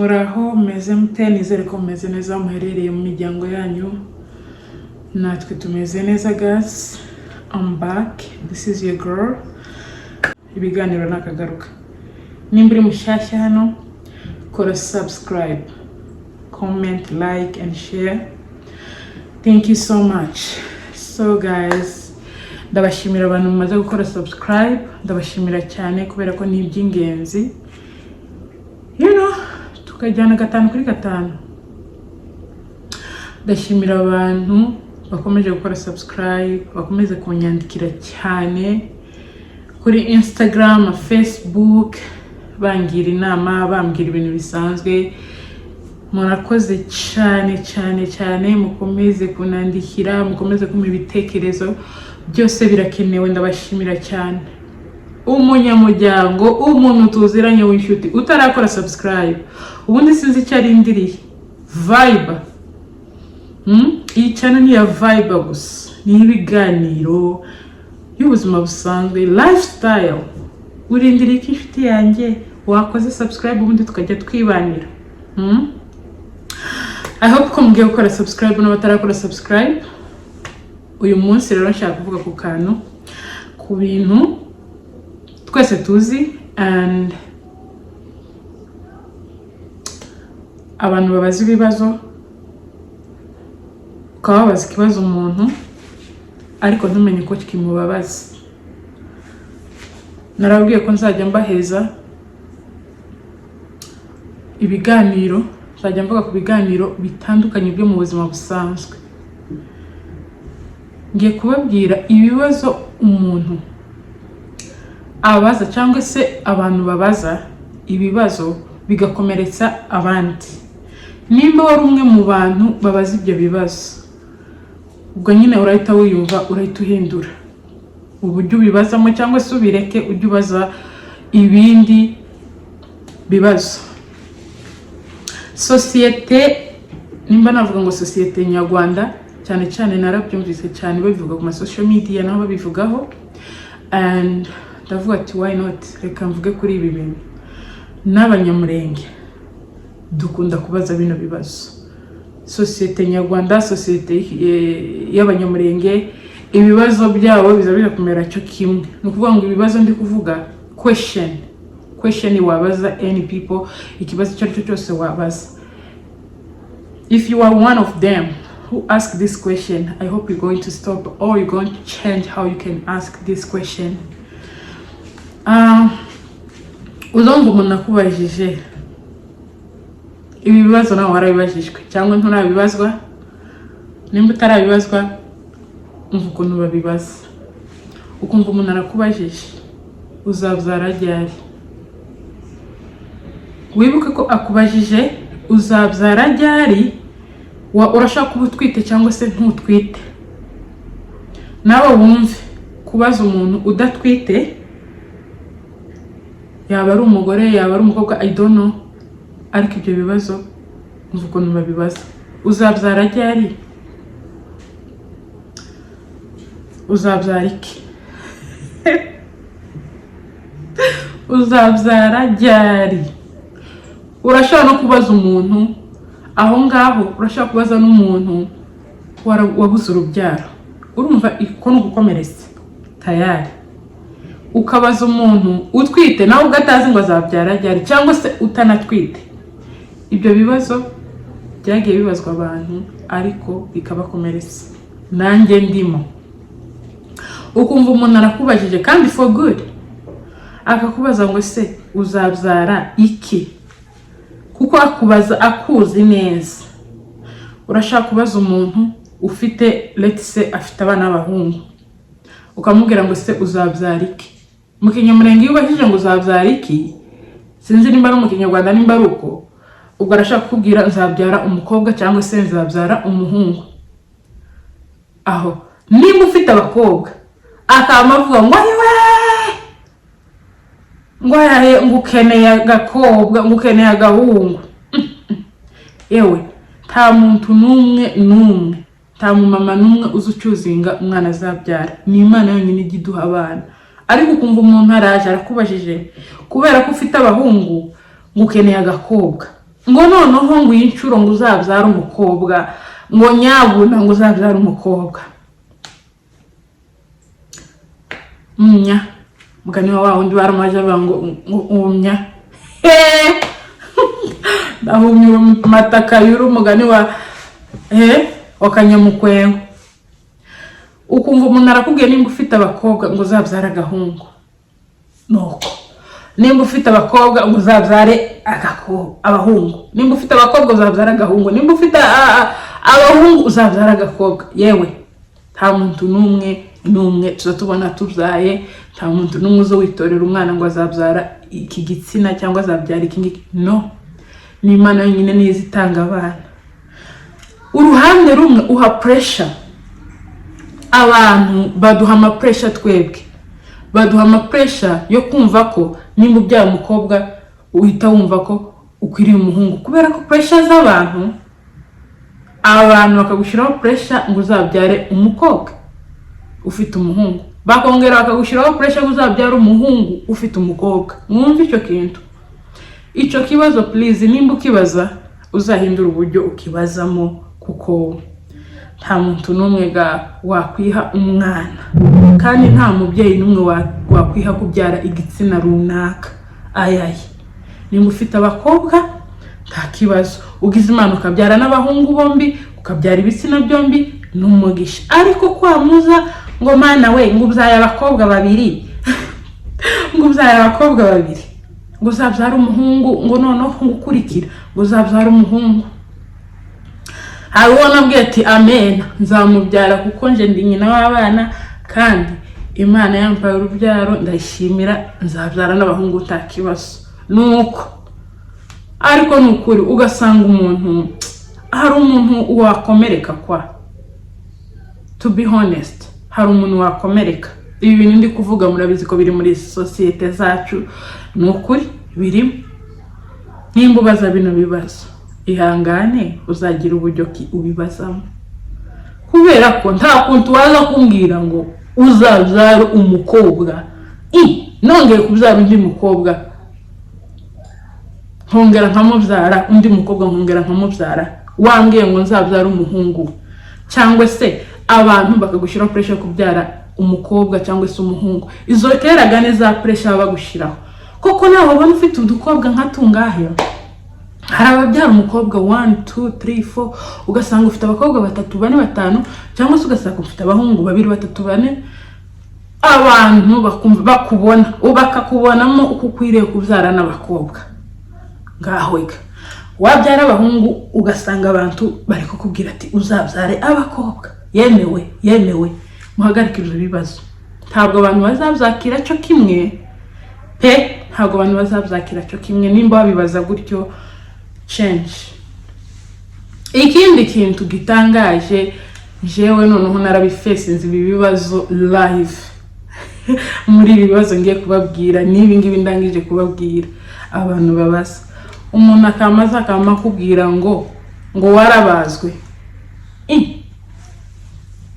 Muraho meze mute, nizere ko meze neza muherereye mu miryango yanyu. Natwe tumeze neza guys. I'm back. This is your girl. Ibiganiro nakagaruka. Nimba uri mushyashya hano, kora subscribe, comment, like and share. Thank you so much. So guys, ndabashimira abantu mumaze gukora subscribe, ndabashimira cyane kubera ko ni iby'ingenzi. Tukajyana 5 kuri 5. Ndashimira abantu bakomeje gukora subscribe, bakomeze kunyandikira cyane kuri Instagram, Facebook, bangira inama, bambwira ibintu bisanzwe. Murakoze cyane, mukomeze kunandikira, mukomeze kumpa ibitekerezo, byose birakenewe. Ndabashimira cyane. Umunyamuryango, umuntu tuziranye w'inshuti utarakora subscribe, ubundi sinzi icyo arindiriye. Vibe iyi channel ni ya vibe gusa, ni ibiganiro y'ubuzima busanzwe, lifestyle. Urindiriye iki inshuti yanjye? Wakoze subscribe ubundi tukajya twibanira. I hope ko mugiye gukora subscribe n'abatarakora subscribe. Uyu munsi rero nshaka kuvuga ku kantu, ku bintu twese tuzi and abantu babaza ibibazo, ukababaza ikibazo umuntu ariko ntumenye ko kimubabaza. Narabwiye ko nzajya mbaheza ibiganiro, nzajya mvuga ku biganiro bitandukanye byo mu buzima busanzwe. Ngiye kubabwira ibibazo umuntu abaza cyangwa se abantu babaza ibibazo bigakomeretsa abandi. Nimba wari umwe mu bantu babaza ibyo bibazo, ubwo nyine urahita wiyumva, urahita uhindura uburyo ubibazamo cyangwa se ubireke ujye ubaza ibindi bibazo. Sosiyete, nimba navuga ngo sosiyete nyarwanda, cyane narabyumvise cyane babivuga ku social media naho babivugaho, and ndavuga ati why not, reka mvuge kuri ibi bintu. N'abanyamurenge dukunda kubaza bino bibazo. Sosiyete nyarwanda, sosiyete y'abanyamurenge, ibibazo byabo biza kumera cyo kimwe. Nukuvuga ngo ibibazo ndi kuvuga question wabaza any people, ikibazo cyo cyose wabaza. If you are one of them who ask this question, I hope you're going to stop or you're going to change how you can ask this question. Uzongo umuntu akubajije ibi bibazo nawe warabibajijwe cyangwa nturabibazwa. Nimba utarabibazwa, umva ukuntu babibaza. Ukumva umuntu arakubajije uzabyara ryari. Wibuke ko akubajije uzabyara ryari, urashaka kuba utwite cyangwa se ntutwite. Nawe wumve kubaza umuntu udatwite, yaba ari umugore yaba ari umukobwa, I don't know, ariko ibyo bibazo umva ukuntu babibaza. Uzabyara ryari? Uzabyara iki? Uzabyara ryari? Urashaka no kubaza umuntu aho ngaho, urashaka kubaza n'umuntu wabuze urubyaro. Urumva iko no gukomeretsa tayari. Ukabaza umuntu utwite nawe ugatazi ngo azabyara ryari cyangwa se utanatwite. Ibyo bibazo byagiye bibazwa abantu ariko bikabakomeretsa. Nanjye ndimo. Ukumva umuntu arakubajije kandi for good, akakubaza ngo se uzabyara iki, kuko akubaza akuzi neza. Urashaka kubaza umuntu ufite, let's say afite abana b'abahungu, ukamubwira ngo se uzabyara iki. Mu Kinyamurenge iyo ubajije ngo uzabyara iki, sinzi nimba no mu Kinyarwanda nimba ari uko, ubwo arashaka kukubwira nzabyara umukobwa cyangwa se nzabyara umuhungu. Aho nimba ufite abakobwa akamavuga ngo ngo ukeneye agakobwa, ngo ukeneye agahungu. Yewe nta muntu n'umwe, nta mumama n'umwe uzucyuzinga umwana azabyara. Ni Imana yonyine igiduha abana. Ariko ukumva umuntu araje arakubajije kubera ko ufite abahungu ngo ukeneye agakobwa. ngo noneho ngo incuro ngo uzabyara umukobwa, ngo nyabuna ngo uzabyara umukobwa. Mugani wa wundi baramaje ngo umnya ndahumye mataka yuru mugani wa wakanyamukwengo. Ukumva umuntu arakubwiye nimba ufite abakobwa ngo uzabyara agahungu, nuko nimba ufite abakobwa ngo uzabyare abahungu, nimba ufite abakobwa uzabyara agahungu, nimba ufite abahungu uzabyara agakobwa. Yewe nta muntu n'umwe tuzatubona tubyaye, nta muntu n'umwe uzo witorera umwana ngo azabyara iki gitsina cyangwa azabyara iki ngiki. No, ni Imana yonyine niyo izitanga abana. Uruhande rumwe uha pressure abantu, baduha ama pressure twebwe, baduha ama pressure yo kumva ko nimba ubyara umukobwa uhita wumva ko ukwiriye umuhungu, kubera ko pressure z'abantu bakagushiraho pressure ngo uzabyare umukobwa ufite umuhungu, bakongera bakagushiraho pressure ngo uzabyare umuhungu ufite umukobwa. Mwumva icyo kintu, icyo kibazo please, nimba ukibaza uzahindura uburyo ukibazamo, kuko nta muntu n'umwe wakwiha umwana, kandi nta mubyeyi n'umwe wakwiha kubyara igitsina runaka. Ayaye, nimba ufite abakobwa nta kibazo, ugize Imana ukabyara n'abahungu bombi, ukabyara ibitsina byombi, n'umugisha. Ariko kwamuza ngo Mana we ngo ubyaye abakobwa babiri ngo ubyaye abakobwa babiri, ngo uzabyara umuhungu, ngo noneho ukurikira ngo uzabyara umuhungu. Hari uwo nabwiye ati amen, nzamubyara kuko nje ndi nyina w'abana, kandi Imana yampaye urubyaro ndayishimira, nzabyara n'abahungu nta kibazo. Nuko ariko nukuri ugasanga umuntu, hari umuntu wakomereka to be honest, hari umuntu wakomereka. Ibi bintu ndi kuvuga murabizi ko biri muri societe zacu, nukuri birimo. Nimba ubaza bino bibazo, ihangane uzagira uburyo ubibazamo, kubera ko nta kuntu waza kumbwira ngo uzabyara umukobwa nongeye kubyara undi mukobwa, nkongera nkamubyara undi mukobwa, nkongera nkamubyara, wambwiye ngo nzabyara umuhungu, cyangwa se abantu bakagushiraho pressure kubyara umukobwa cyangwa se umuhungu. Izo teragane za pressure bagushiraho, koko nawe ubona ufite udukobwa nka tungahe. Hari ababyara umukobwa 1 2 3 4, ugasanga ufite abakobwa 3 4 5, cyangwa se ugasanga ufite abahungu 2 3 4. Abantu bakumva bakubona ubakakubonamo uko ukwiriye kubyara n'abakobwa. Ngaho wabyara abahungu ugasanga abantu bari kukubwira ati uzabyare abakobwa. Yemewe muhagarike ibyo bibazo. Ntabwo abantu bazabyakira cyo kimwe ntabwo abantu bazabyakira cyo kimwe nimba babibaza gutyo. Change. Ikindi kintu gitangaje, jewe noneho narabifesinze ibi bibazo live muri ibi bibazo ngiye kubabwira, nibi ngibi ndangije kubabwira. Abantu babaza, umuntu akamaza akamakubwira ngo warabazwe,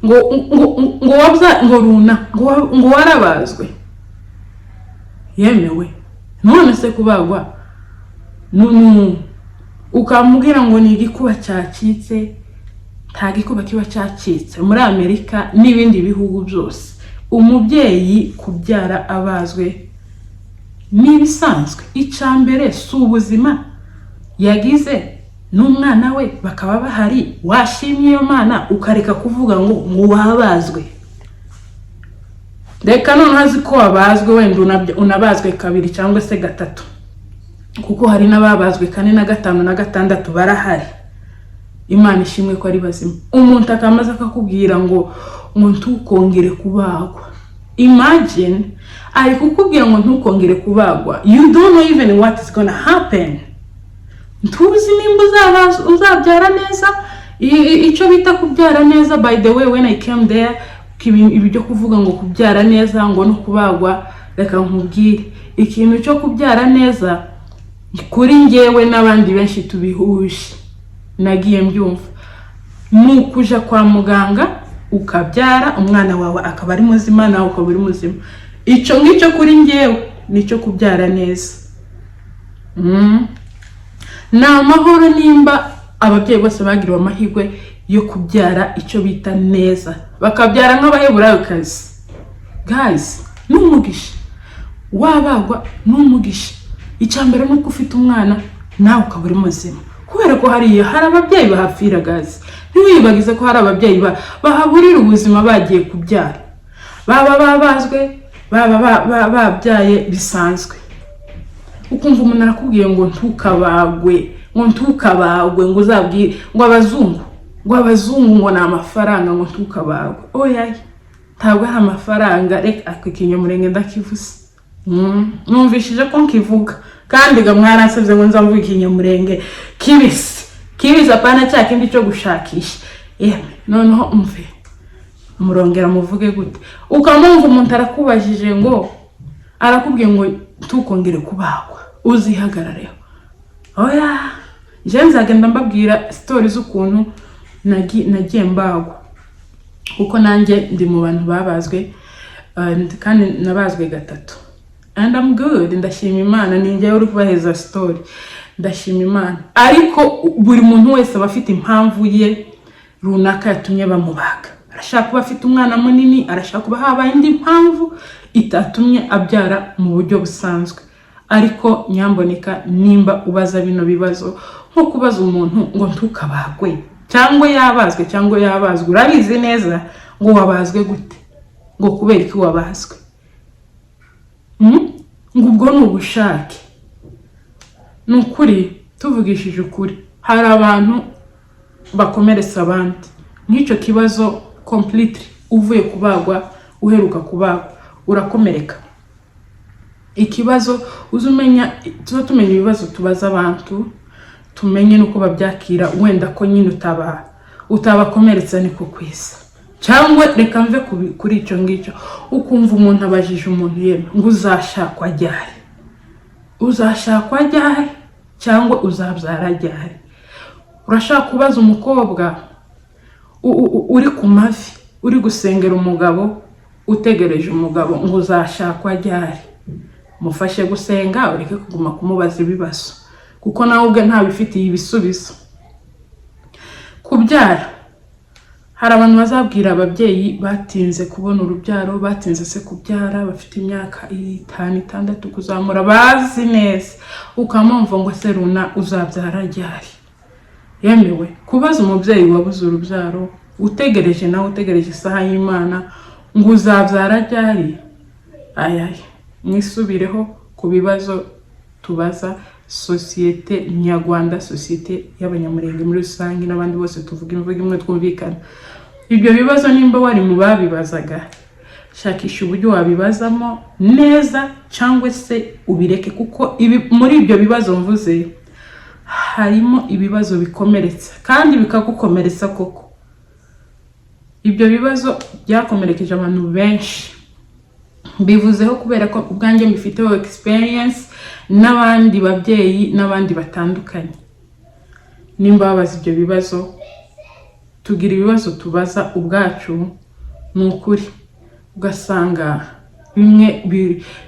ngo wabza ngo runa ngo warabazwe. Yemewe none se kubagwa ukamubwira ngo ni igikuba cyacitse, nta gikuba kiba cyacitse. Muri Amerika n'ibindi bihugu byose umubyeyi kubyara abazwe nibisanzwe. Icambere si ubuzima yagize n'umwana we bakaba bahari, washimye iyo Mana ukareka kuvuga ngo wabazwe. Reka none hazi ko wabazwe, wenda unabazwe 2 cyangwa se 3, kuko hari n'ababazwe 4 na 5 na 6 barahari. Imana ishimwe ko ari bazima. Umuntu akamaze akakubwira ngo ntukongere kubagwa. Imagine ari kukubwira ngo ntukongere kubagwa, you don't know even what is gonna happen. Ntuzi nimba uzabyara neza. Icyo bita kubyara neza, by the way, when I came there, ibyo kuvuga ngo kubyara neza ngo no kubagwa, reka nkubwire ikintu cyo kubyara neza kuri ngewe n'abandi benshi tubihuje. Nagiye mbyumva nukuja kwa muganga ukabyara umwana wawe akaba ari muzima nawe ukaba uri muzima. Icyo ngicyo kuri ngewe nicyo kubyara neza. ni amahoro nimba ababyeyi bose bagiriwe amahirwe yo kubyara icyo bita neza, bakabyara nk'abaheburayokazi. Guys, n'umugisha wabagwa, n'umugisha. Icyambere nuko ufite umwana nawe ukaba uri muzima, kubera ko hari ababyeyi bahapfira. Guys, ntiwibagize ko hari ababyeyi bahaburira ubuzima bagiye kubyara, baba babazwe, baba babyaye bisanzwe. Ukumva umuntu arakubwiye ngo ntukabagwe, ngo uzabwire ngo abazungu ngo ni amafaranga, ngo ntukabagwe. Oya, ntabwo ari amafaranga. Reka akikinyamurenge ndakivuze. Numvishije ko nkivuga, kandi ga mwarasabye ngo nzamvuga ikinyamurenge kibisi apana cya kindi cyo gushakisha. Noneho umve murongera muvuge gute? Ukamumva umuntu arakubajije ngo arakubwiye ngo ntukongere kubagwa, uzihagarareho. Oya, je nzagenda mbabwira story z'ukuntu nagiye mbagwa, kuko nanjye ndi mu bantu babazwe, kandi nabazwe 3. And I'm good, ndashima Imana. Ninjye uri kubaheza story, ndashima Imana. Ariko buri muntu wese aba afite impamvu ye runaka yatumye bamubaga. Arashaka kuba afite umwana munini, arashaka kuba habaye indi mpamvu itatumye abyara mu buryo busanzwe. Ariko nyamboneka nimba ubaza bino bibazo nko kubaza umuntu ngo ntukabagwe, cyangwa yabazwe, urabizi neza ngo wabazwe gute, ngo kubera iki wabazwe, ngo ubwo ni ubushake. Nukuri tuvugishije ukuri, hari abantu bakomeretsa abandi. Nk'icyo kibazo completely uvuye kubagwa, uheruka kubagwa, urakomereka. Ikibazo tumenya ibibazo tubaza abantu, tumenye nuko babyakira, wenda ko nyine utabakomeretsa niko kwisa. Cyangwa reka mve kuri icyo ngicyo, ukumva umuntu abajije umuntu yeme ngo uzashakwa ryari cyangwa uzabyara ryari. Urashaka kubaza umukobwa uri ku mavi, uri gusengera umugabo, utegereje umugabo ngo uzashakwa ryari. Mufashe gusenga, ureke kuguma kumubaza ibibazo, kuko nawe ubwe ntabifitiye ibisubizo. Kubyara, hari abantu bazabwira ababyeyi batinze kubona urubyaro, batinze se kubyara, bafite imyaka 5, 6 kuzamura, bazi neza. Ukamumva ngo se runa uzabyara ryari. Yemewe kubaza umubyeyi wabuze urubyaro, utegereje isaha y'Imana ngo uzabyara ryari. Mwisubireho ku bibazo tubaza societe nyarwanda, societe y'abanyamurenge muri rusange, n'abandi bose tuvuga imvugo imwe twumvikana. Ibyo bibazo nimba wari mu babibazaga, shakisha uburyo wabibazamo neza, cyangwa se ubireke, kuko muri ibyo bibazo mvuze harimo ibibazo bikomeretsa, kandi bikagukomeretsa koko. Ibyo bibazo byakomerekeje abantu benshi, bivuzeho kubera ko ubwanjye mbifiteho experience, n'abandi babyeyi n'abandi batandukanye. Nimba babaza ibyo bibazo, tugira ibibazo tubaza ubwacu, n'ukuri ugasanga bimwe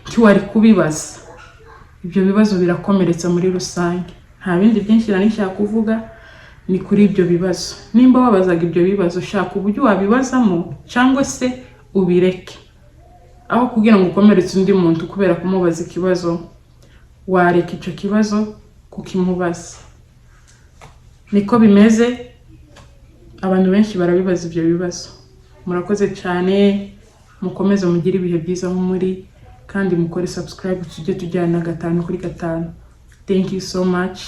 ntiwari kubibaza. Ibyo bibazo birakomeretsa muri rusange. Nta bindi byinshi nshaka kuvuga, ni kuri ibyo bibazo. Nimba wabazaga ibyo bibazo, shaka uburyo wabibazamo, cyangwa se ubireke. Aho kugira ngo ukomeretse undi muntu kubera kumubaza ikibazo, wareka icyo kibazo kukimubaza. Niko bimeze, abantu benshi barabibaza ibyo bibazo. Murakoze cyane, mukomeze mugire ibihe byiza aho muri, kandi mukore subscribe tujye tujyana 5 kuri 5. Thank you so much.